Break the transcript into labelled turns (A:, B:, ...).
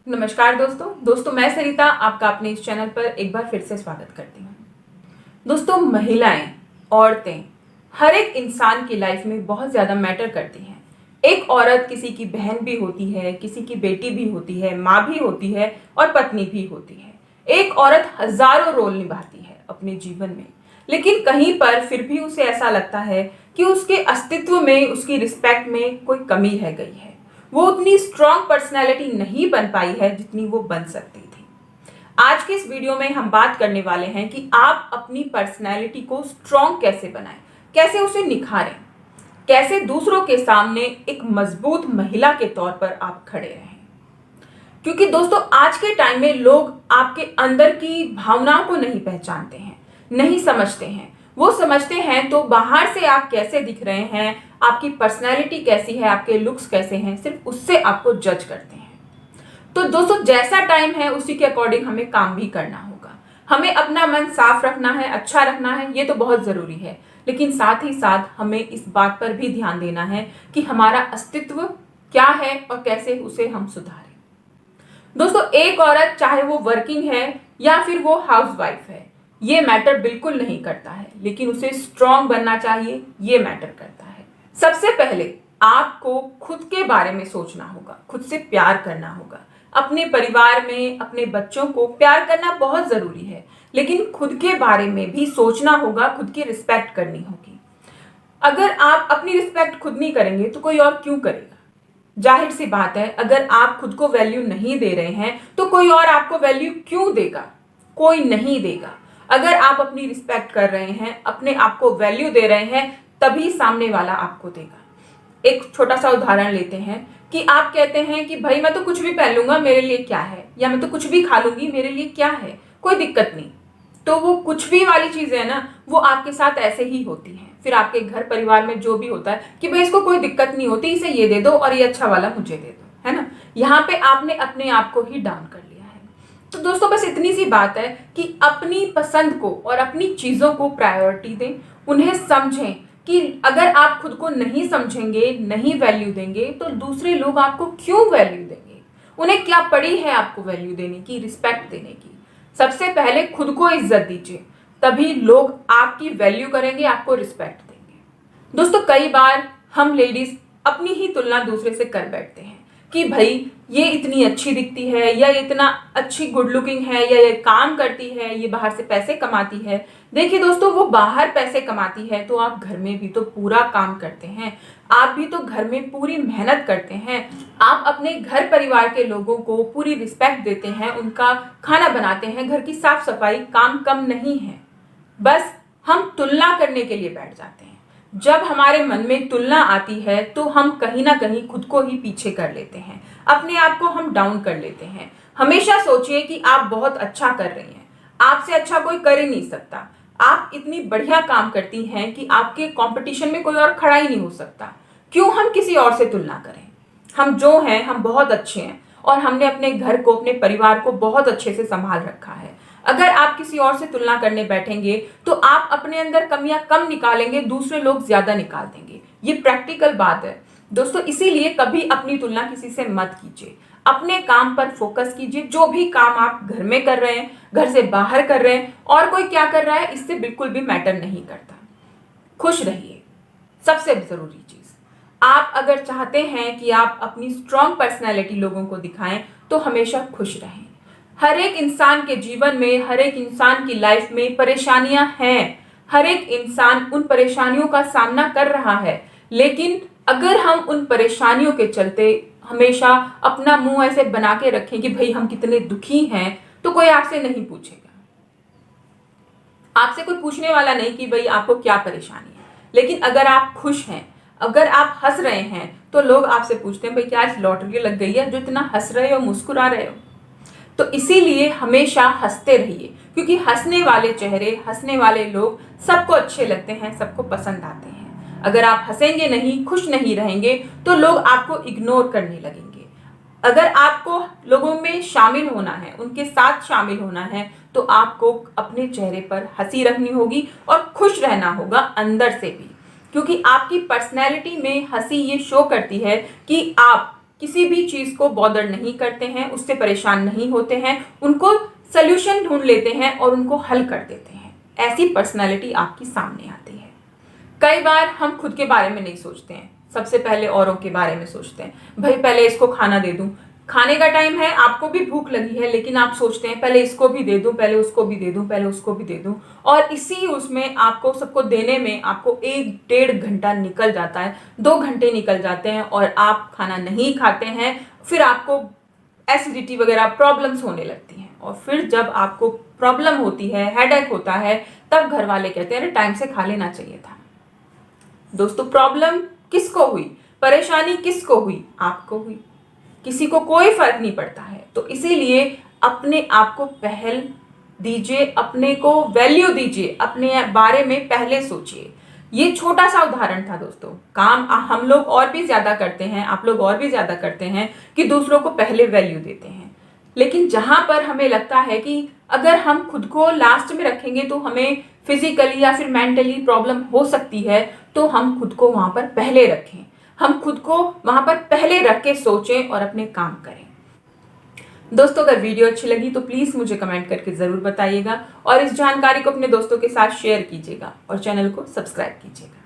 A: नमस्कार दोस्तों मैं सरिता आपका अपने इस चैनल पर एक बार फिर से स्वागत करती हूँ। दोस्तों, महिलाएं, औरतें हर एक इंसान की लाइफ में बहुत ज़्यादा मैटर करती हैं। एक औरत किसी की बहन भी होती है, किसी की बेटी भी होती है, माँ भी होती है और पत्नी भी होती है। एक औरत हजारों रोल निभाती है अपने जीवन में, लेकिन कहीं पर फिर भी उसे ऐसा लगता है कि उसके अस्तित्व में, उसकी रिस्पेक्ट में कोई कमी रह गई है। वो उतनी स्ट्रांग पर्सनैलिटी नहीं बन पाई है जितनी वो बन सकती थी। आज के इस वीडियो में हम बात करने वाले हैं कि आप अपनी पर्सनैलिटी को स्ट्रांग कैसे बनाएं, कैसे उसे निखारें, कैसे दूसरों के सामने एक मजबूत महिला के तौर पर आप खड़े रहें। क्योंकि दोस्तों, आज के टाइम में लोग आपके अंदर की भावनाओं को नहीं पहचानते हैं, नहीं समझते हैं। वो समझते हैं तो बाहर से आप कैसे दिख रहे हैं, आपकी पर्सनैलिटी कैसी है, आपके लुक्स कैसे हैं, सिर्फ उससे आपको जज करते हैं। तो दोस्तों, जैसा टाइम है उसी के अकॉर्डिंग हमें काम भी करना होगा। हमें अपना मन साफ रखना है, अच्छा रखना है, ये तो बहुत जरूरी है। लेकिन साथ ही साथ हमें इस बात पर भी ध्यान देना है कि हमारा अस्तित्व क्या है और कैसे उसे हम सुधारें। दोस्तों, एक औरत चाहे वो वर्किंग है या फिर वो हाउसवाइफ है, ये मैटर बिल्कुल नहीं करता है, लेकिन उसे स्ट्रांग बनना चाहिए, ये मैटर करता है। सबसे पहले आपको खुद के बारे में सोचना होगा, खुद से प्यार करना होगा। अपने परिवार में अपने बच्चों को प्यार करना बहुत जरूरी है, लेकिन खुद के बारे में भी सोचना होगा, खुद की रिस्पेक्ट करनी होगी। अगर आप अपनी रिस्पेक्ट खुद नहीं करेंगे तो कोई और क्यों करेगा? जाहिर सी बात है, अगर आप खुद को वैल्यू नहीं दे रहे हैं तो कोई और आपको वैल्यू क्यों देगा? कोई नहीं देगा। अगर आप अपनी रिस्पेक्ट कर रहे हैं, अपने आप को वैल्यू दे रहे हैं, तभी सामने वाला आपको देगा। एक छोटा सा उदाहरण लेते हैं कि आप कहते हैं कि भाई मैं तो कुछ भी पहन लूंगा, मेरे लिए क्या है, या मैं तो कुछ भी खा लूंगी, मेरे लिए क्या है, कोई दिक्कत नहीं। तो वो कुछ भी वाली चीजें है ना, वो आपके साथ ऐसे ही होती हैं। फिर आपके घर परिवार में जो भी होता है कि भाई इसको कोई दिक्कत नहीं होती, इसे ये दे दो और ये अच्छा वाला मुझे दे दो, है ना। यहाँ पे आपने अपने आप को ही डाउन कर लिया है। तो दोस्तों, बस इतनी सी बात है कि अपनी पसंद को और अपनी चीजों को प्रायोरिटी दें, उन्हें समझें कि अगर आप खुद को नहीं समझेंगे, नहीं वैल्यू देंगे, तो दूसरे लोग आपको क्यों वैल्यू देंगे? उन्हें क्या पड़ी है आपको वैल्यू देने की, रिस्पेक्ट देने की? सबसे पहले खुद को इज्जत दीजिए, तभी लोग आपकी वैल्यू करेंगे, आपको रिस्पेक्ट देंगे। दोस्तों, कई बार हम लेडीज अपनी ही तुलना दूसरे से कर बैठते हैं कि भाई ये इतनी अच्छी दिखती है, या ये इतना अच्छी गुड लुकिंग है, या ये काम करती है, ये बाहर से पैसे कमाती है। देखिए दोस्तों, वो बाहर पैसे कमाती है तो आप घर में भी तो पूरा काम करते हैं, आप भी तो घर में पूरी मेहनत करते हैं, आप अपने घर परिवार के लोगों को पूरी रिस्पेक्ट देते हैं, उनका खाना बनाते हैं, घर की साफ सफाई, काम कम नहीं है। बस हम तुलना करने के लिए बैठ जाते हैं। जब हमारे मन में तुलना आती है तो हम कहीं ना कहीं खुद को ही पीछे कर लेते हैं, अपने आप को हम डाउन कर लेते हैं। हमेशा सोचिए कि आप बहुत अच्छा कर रही हैं, आपसे अच्छा कोई कर ही नहीं सकता। आप इतनी बढ़िया काम करती हैं कि आपके कंपटीशन में कोई और खड़ा ही नहीं हो सकता। क्यों हम किसी और से तुलना करें? हम जो हैं, हम बहुत अच्छे हैं और हमने अपने घर को, अपने परिवार को बहुत अच्छे से संभाल रखा है। अगर आप किसी और से तुलना करने बैठेंगे तो आप अपने अंदर कमियां कम निकालेंगे, दूसरे लोग ज्यादा निकाल देंगे। ये प्रैक्टिकल बात है दोस्तों। इसीलिए कभी अपनी तुलना किसी से मत कीजिए, अपने काम पर फोकस कीजिए। जो भी काम आप घर में कर रहे हैं, घर से बाहर कर रहे हैं, और कोई क्या कर रहा है, इससे बिल्कुल भी मैटर नहीं करता। खुश रहिए, सबसे जरूरी चीज। आप अगर चाहते हैं कि आप अपनी स्ट्रांग पर्सनैलिटी लोगों को दिखाएं तो हमेशा खुश रहें। हर एक इंसान के जीवन में, हर एक इंसान की लाइफ में परेशानियां हैं। हर एक इंसान उन परेशानियों का सामना कर रहा है, लेकिन अगर हम उन परेशानियों के चलते हमेशा अपना मुंह ऐसे बना के रखें कि भाई हम कितने दुखी हैं, तो कोई आपसे नहीं पूछेगा। आपसे कोई पूछने वाला नहीं कि भाई आपको क्या परेशानी है। लेकिन अगर आप खुश हैं, अगर आप हंस रहे हैं, तो लोग आपसे पूछते हैं भाई क्या आज लॉटरी लग गई है जो इतना हंस रहे हो, मुस्कुरा रहे हो। तो इसीलिए हमेशा हंसते रहिए, क्योंकि हंसने वाले चेहरे, हंसने वाले लोग सबको अच्छे लगते हैं, सबको पसंद आते हैं। अगर आप हंसेंगे नहीं, खुश नहीं रहेंगे, तो लोग आपको इग्नोर करने लगेंगे। अगर आपको लोगों में शामिल होना है, उनके साथ शामिल होना है, तो आपको अपने चेहरे पर हंसी रखनी होगी और खुश रहना होगा अंदर से भी, क्योंकि आपकी पर्सनैलिटी में हंसी ये शो करती है कि आप किसी भी चीज को बॉदर नहीं करते हैं, उससे परेशान नहीं होते हैं, उनको सल्यूशन ढूंढ लेते हैं और उनको हल कर देते हैं। ऐसी पर्सनालिटी आपकी सामने आती है। कई बार हम खुद के बारे में नहीं सोचते हैं, सबसे पहले औरों के बारे में सोचते हैं। भाई पहले इसको खाना दे दूं, खाने का टाइम है, आपको भी भूख लगी है, लेकिन आप सोचते हैं पहले इसको भी दे दूं, पहले उसको भी दे दूं, पहले उसको भी दे दूं, और इसी उसमें आपको सबको देने में आपको 1-1.5 घंटा निकल जाता है, 2 घंटे निकल जाते हैं और आप खाना नहीं खाते हैं। फिर आपको एसिडिटी वगैरह प्रॉब्लम्स होने लगती हैं, और फिर जब आपको प्रॉब्लम होती है, हेडेक होता है, तब घर वाले कहते हैं टाइम से खा लेना चाहिए था। दोस्तों, प्रॉब्लम किसको हुई, परेशानी किसको हुई? आपको हुई, किसी को कोई फर्क नहीं पड़ता है। तो इसीलिए अपने आप को पहल दीजिए, अपने को वैल्यू दीजिए, अपने बारे में पहले सोचिए। ये छोटा सा उदाहरण था दोस्तों। काम हम लोग और भी ज्यादा करते हैं, आप लोग और भी ज्यादा करते हैं कि दूसरों को पहले वैल्यू देते हैं, लेकिन जहां पर हमें लगता है कि अगर हम खुद को लास्ट में रखेंगे तो हमें फिजिकली या फिर मेंटली प्रॉब्लम हो सकती है, तो हम खुद को वहां पर पहले रखें, हम खुद को वहां पर पहले रख के सोचें और अपने काम करें। दोस्तों, अगर वीडियो अच्छी लगी तो प्लीज मुझे कमेंट करके जरूर बताइएगा और इस जानकारी को अपने दोस्तों के साथ शेयर कीजिएगा और चैनल को सब्सक्राइब कीजिएगा।